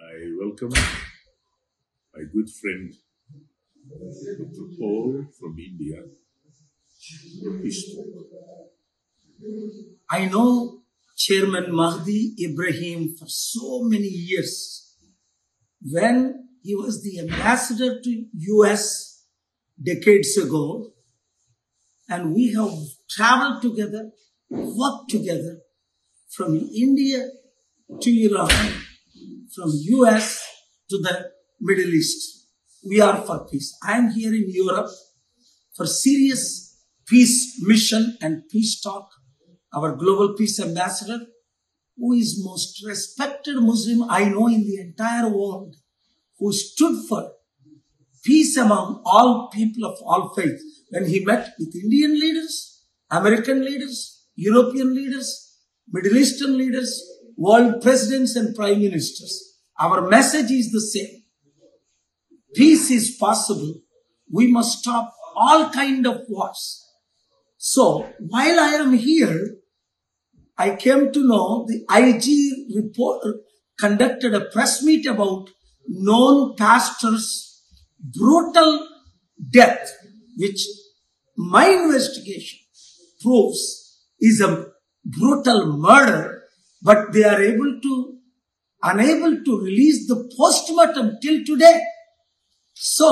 I welcome my good friend, Dr. Paul from India. I know Chairman Mahdi Ibrahim for so many years. When he was the ambassador to US decades ago, and we have traveled together, worked together from India to Iran, from US to the Middle East. We are for peace. I am here in Europe for serious peace mission and peace talk. Our global peace ambassador, who is most respected Muslim I know in the entire world, who stood for peace among all people of all faiths. When he met with Indian leaders, American leaders, European leaders, Middle Eastern leaders, world presidents and prime ministers, our message is the same. Peace is possible. We must stop all kind of wars. So, while I am here, I came to know the IG reporter conducted a press meet about known pastor's brutal death, which my investigation proves is a brutal murder, but they are unable to release the postmortem till today. So,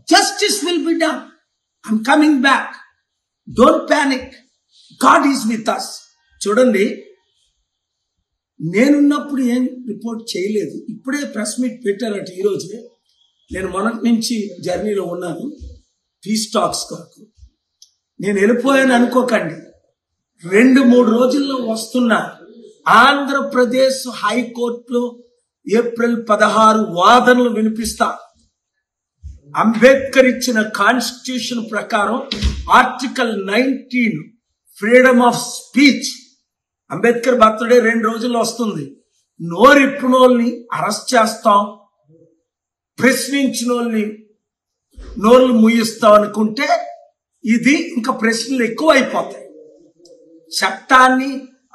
justice will be done. I'm coming back. Don't panic. God is with us. చూడండి, నేనున్నప్పుడు ఏం report చేయలేదు. ఇప్పుడే press meet పెట్టారట ఈరోజే. నేను మొన్నటి నుంచి జర్నీలో ఉన్నాను పీస్ టాక్స్ కొరకు. నేను వెళ్ళిపోయాను అనుకోకండి. 2-3 రోజుల్లో వస్తున్నా. ఆంధ్రప్రదేశ్ హైకోర్టులో ఏప్రిల్ 16 వాదనలు వినిపిస్తా. అంబేద్కర్ ఇచ్చిన కాన్స్టిట్యూషన్ ప్రకారం article 19 freedom of speech. Ambedkar birthday 2 రోజుల్లో వస్తుంది. నోరిప్పునోల్ని అరెస్ట్ చేస్తాం, ప్రశ్నించిన వాళ్ళని నోర్లు ముయిస్తాం అనుకుంటే ఇది ఇంకా ప్రశ్నలు ఎక్కువ అయిపోతాయి. చట్టాన్ని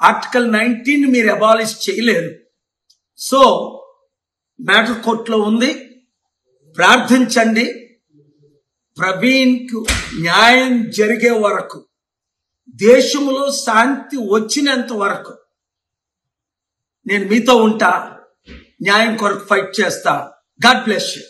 ఆర్టికల్ 19 మీరు అబాలిష్ చేయలేరు. సో మ్యాటర్ కోర్టులో ఉంది. ప్రార్థించండి. ప్రవీణ్కు న్యాయం జరిగే వరకు, దేశంలో శాంతి వచ్చినంత వరకు నేను మీతో ఉంటా. న్యాయం కొరకు ఫైట్ చేస్తా. God bless you.